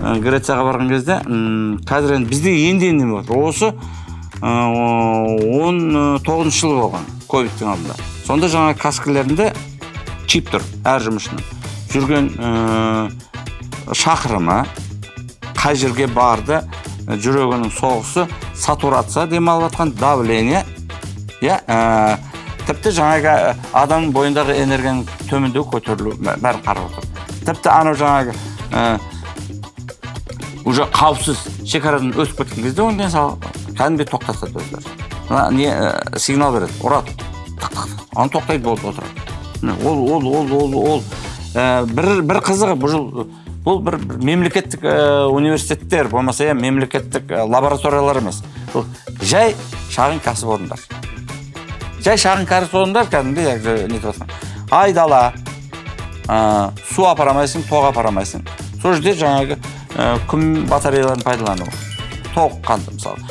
Грецияға барған кезде қазір енді бізде енді болады. Осы 19 жыл болған ковидтің алдында. Сонда жаңа каскілерінде чип тұр әр жұмысшының. Жүрген шақырымы, қай жерге барды, жүрегінің соғысы, сатурация демалып жатқан, давление, тіпті жаңағы адамның бойындағы энергияның төмендеу көтерілу бәрін қарап отыр. Тіпті анау жаңағы уже қауіпсіз шекарадан өтіп кеткен кезде оны кәдімгі тоқтатады өздері. Не сигнал береді, ұрады. Оны тоқтайды болды отырады. Ол бір қызығы бұл бір мемлекеттік университеттер болмаса мемлекеттік лабораториялар емес. Бұл жай шағын кәсіпорындар. Жай шағын кәсіпорындар кәдімгі нетіп жатқан. Айдала, су апарамайсың, тоқ апарамайсың. Сол жерде жаңағы күн батареяларын пайдалану. Тоқ қанды мысалы.